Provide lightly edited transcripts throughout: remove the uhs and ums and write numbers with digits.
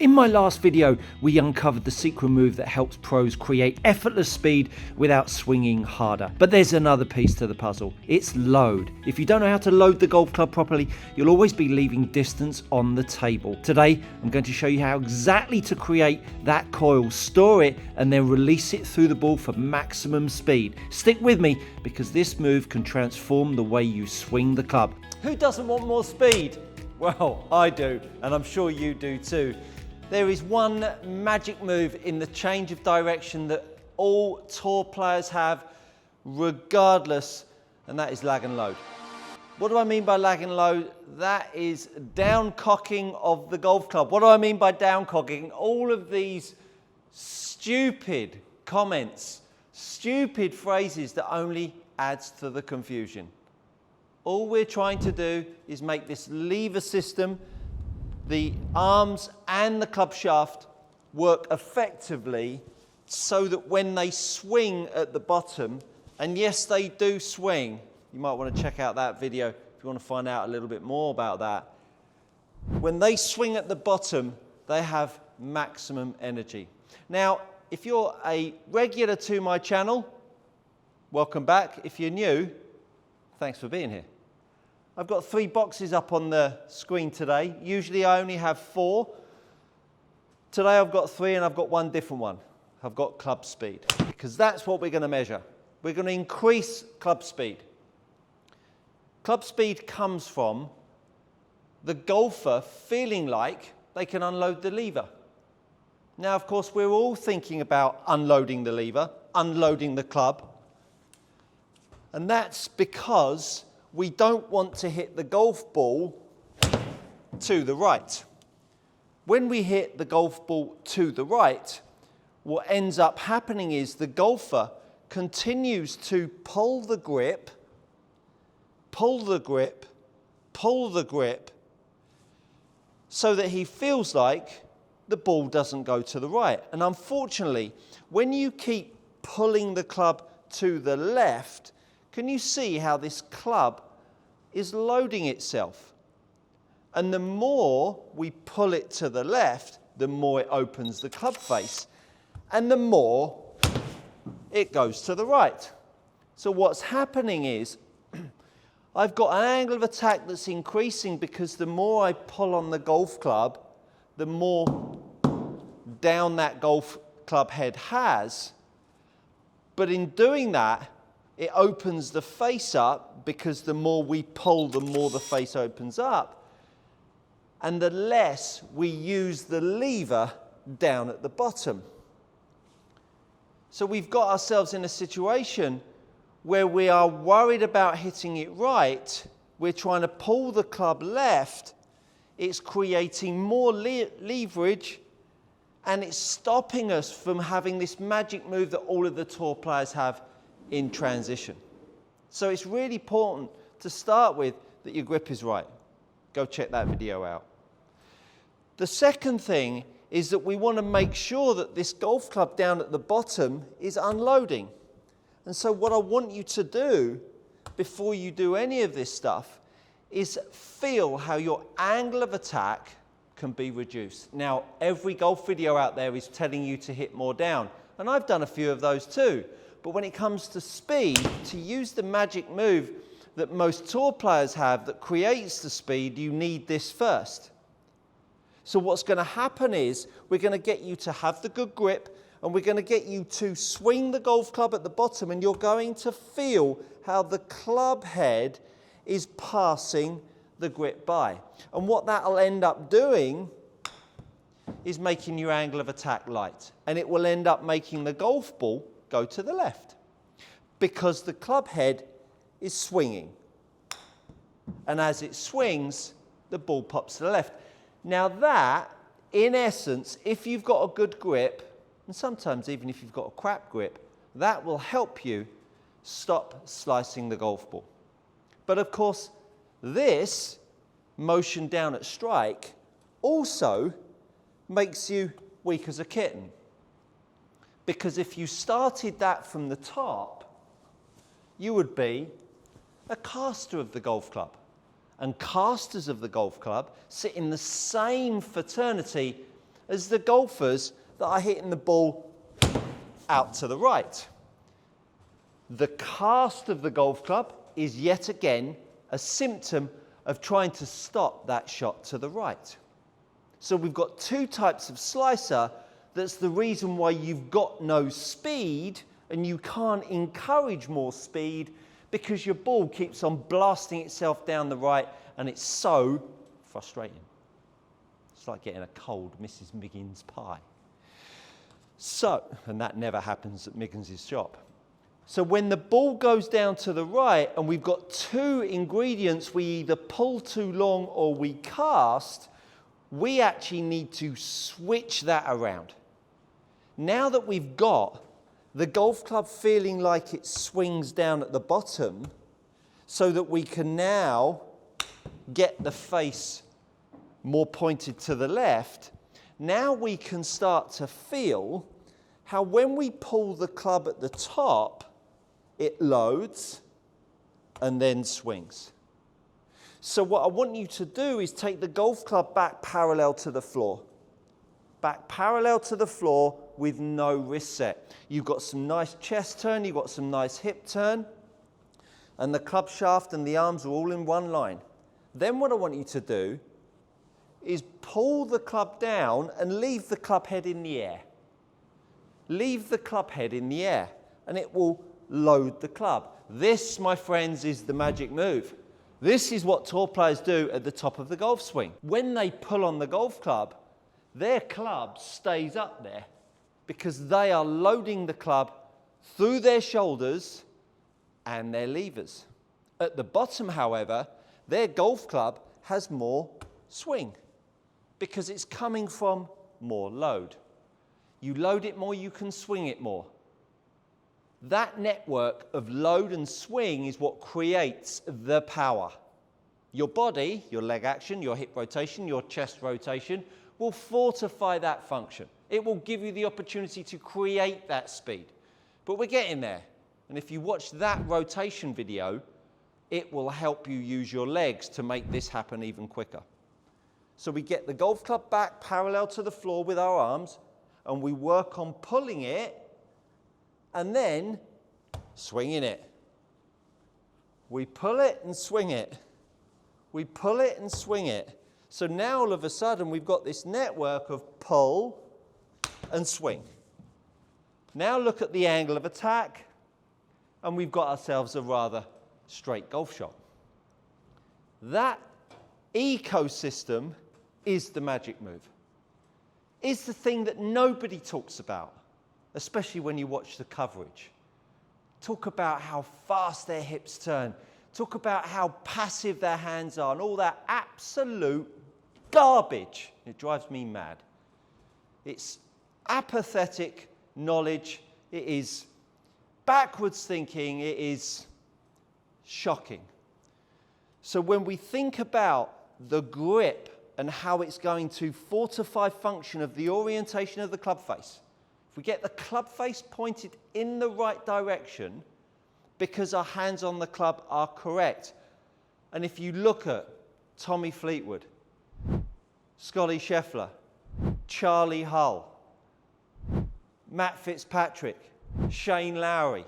In my last video, we uncovered the secret move that helps pros create effortless speed without swinging harder. But there's another piece to the puzzle. It's load. If you don't know how to load the golf club properly, you'll always be leaving distance on the table. Today, I'm going to show you how exactly to create that coil, store it, and then release it through the ball for maximum speed. Stick with me because this move can transform the way you swing the club. Who doesn't want more speed? Well, I do, and I'm sure you do too. There is one magic move in the change of direction that all tour players have regardless, and that is lag and load. What do I mean by lag and load? That is down cocking of the golf club. What do I mean by down cocking? All of these stupid comments, stupid phrases that only adds to the confusion. All we're trying to do is make this lever system, the arms and the club shaft, work effectively so that when they swing at the bottom, and yes, they do swing. You might want to check out that video if you want to find out a little bit more about that. When they swing at the bottom, they have maximum energy. Now, if you're a regular to my channel, welcome back. If you're new, thanks for being here. I've got 3 boxes up on the screen today. Usually I only have 4. Today I've got 3 and I've got one different one. I've got club speed, because that's what we're going to measure. We're going to increase club speed. Club speed comes from the golfer feeling like they can unload the lever. Now, of course, we're all thinking about unloading the lever, unloading the club. And that's because we don't want to hit the golf ball to the right. When we hit the golf ball to the right, what ends up happening is the golfer continues to pull the grip, pull the grip, pull the grip, so that he feels like the ball doesn't go to the right. And unfortunately, when you keep pulling the club to the left, can you see how this club is loading itself? And the more we pull it to the left, the more it opens the club face, and the more it goes to the right. So what's happening is I've got an angle of attack that's increasing because the more I pull on the golf club, the more down that golf club head has. But in doing that, it opens the face up because the more we pull, the more the face opens up. And the less we use the lever down at the bottom. So we've got ourselves in a situation where we are worried about hitting it right. We're trying to pull the club left. It's creating more leverage, and it's stopping us from having this magic move that all of the tour players have in transition. So it's really important to start with that your grip is right. Go check that video out. The second thing is that we want to make sure that this golf club down at the bottom is unloading. And so what I want you to do before you do any of this stuff is feel how your angle of attack can be reduced. Now, every golf video out there is telling you to hit more down, and I've done a few of those too. But when it comes to speed, to use the magic move that most tour players have that creates the speed, you need this first. So what's going to happen is we're going to get you to have the good grip, and we're going to get you to swing the golf club at the bottom, and you're going to feel how the club head is passing the grip by. And what that'll end up doing is making your angle of attack light. And it will end up making the golf ball go to the left because the club head is swinging. And as it swings, the ball pops to the left. Now that, in essence, if you've got a good grip, and sometimes even if you've got a crap grip, that will help you stop slicing the golf ball. But of course, this motion down at strike also makes you weak as a kitten. Because if you started that from the top, you would be a caster of the golf club. And casters of the golf club sit in the same fraternity as the golfers that are hitting the ball out to the right. The cast of the golf club is yet again a symptom of trying to stop that shot to the right. So we've got two types of slicer. That's the reason why you've got no speed and you can't encourage more speed, because your ball keeps on blasting itself down the right, and it's so frustrating. It's like getting a cold Mrs. Miggins pie. So, and that never happens at Miggins' shop. So when the ball goes down to the right and we've got two ingredients, we either pull too long or we cast, we actually need to switch that around. Now that we've got the golf club feeling like it swings down at the bottom, so that we can now get the face more pointed to the left, now we can start to feel how when we pull the club at the top, it loads and then swings. So what I want you to do is take the golf club back parallel to the floor. Back parallel to the floor with no wrist set. You've got some nice chest turn, you've got some nice hip turn, and the club shaft and the arms are all in one line. Then what I want you to do is pull the club down and leave the club head in the air. Leave the club head in the air, and it will load the club. This, my friends, is the magic move. This is what tour players do at the top of the golf swing. When they pull on the golf club, their club stays up there because they are loading the club through their shoulders and their levers. At the bottom, however, their golf club has more swing because it's coming from more load. You load it more, you can swing it more. That network of load and swing is what creates the power. Your body, your leg action, your hip rotation, your chest rotation will fortify that function. It will give you the opportunity to create that speed. But we're getting there. And if you watch that rotation video, it will help you use your legs to make this happen even quicker. So we get the golf club back parallel to the floor with our arms, and we work on pulling it and then swinging it. We pull it and swing it. We pull it and swing it. So now all of a sudden we've got this network of pull and swing. Now look at the angle of attack, and we've got ourselves a rather straight golf shot. That ecosystem is the magic move. It's the thing that nobody talks about, especially when you watch the coverage. Talk about how fast their hips turn. Talk about how passive their hands are and all that absolute garbage. It drives me mad. It's apathetic knowledge. It is backwards thinking. It is shocking. So when we think about the grip and how it's going to fortify function of the orientation of the club face, if we get the club face pointed in the right direction because our hands on the club are correct, and if you look at Tommy Fleetwood, Scotty Scheffler, Charlie Hull, Matt Fitzpatrick, Shane Lowry,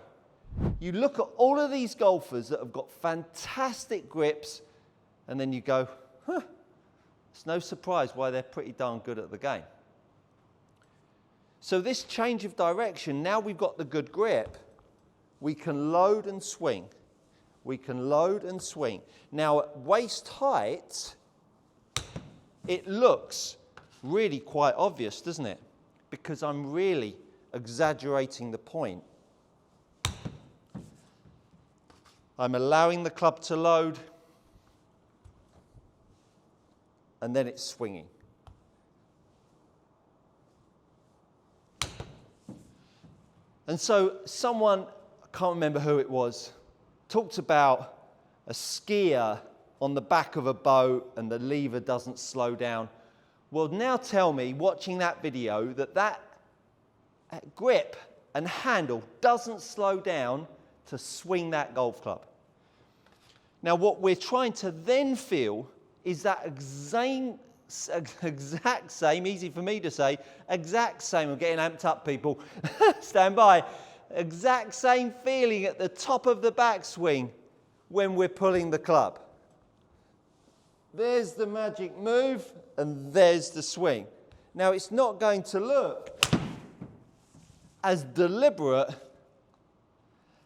you look at all of these golfers that have got fantastic grips, and then you go, it's no surprise why they're pretty darn good at the game. So this change of direction, now we've got the good grip, we can load and swing. We can load and swing. Now at waist height, it looks really quite obvious, doesn't it? Because I'm really exaggerating the point. I'm allowing the club to load, and then it's swinging. And so someone, I can't remember who it was, talked about a skier on the back of a boat and the lever doesn't slow down. Well, now tell me, watching that video, that grip and handle doesn't slow down to swing that golf club. Now, what we're trying to then feel is that exact same, easy for me to say, exact same, I'm getting amped up, people, stand by, exact same feeling at the top of the backswing when we're pulling the club. There's the magic move, and there's the swing. Now, it's not going to look as deliberate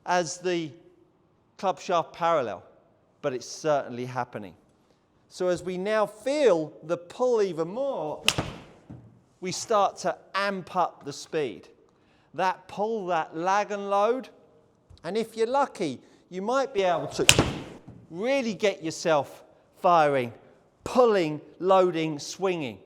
as the club shaft parallel, but it's certainly happening. So as we now feel the pull even more, we start to amp up the speed. That pull, that lag and load, and if you're lucky, you might be able to really get yourself firing, pulling, loading, swinging.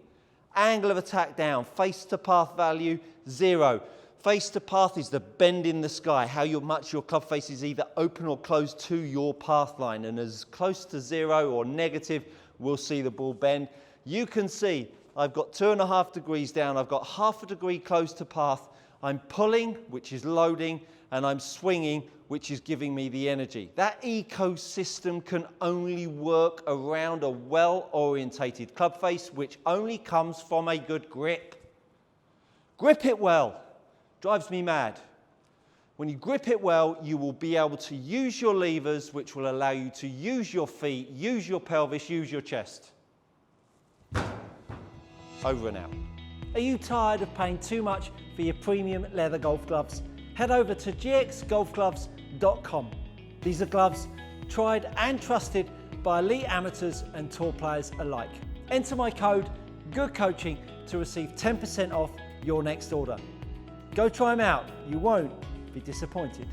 Angle of attack down, face to path value, 0. Face to path is the bend in the sky, how much your club face is either open or closed to your path line. And as close to 0 or negative, we'll see the ball bend. You can see I've got 2.5 degrees down, I've got 0.5 degree close to path. I'm pulling, which is loading, and I'm swinging, which is giving me the energy. That ecosystem can only work around a well-orientated club face, which only comes from a good grip. Grip it well. Drives me mad. When you grip it well, you will be able to use your levers, which will allow you to use your feet, use your pelvis, use your chest. Over and out. Are you tired of paying too much for your premium leather golf gloves? Head over to gxgolfgloves.com. These are gloves tried and trusted by elite amateurs and tour players alike. Enter my code GOODCOACHING to receive 10% off your next order. Go try them out, you won't be disappointed.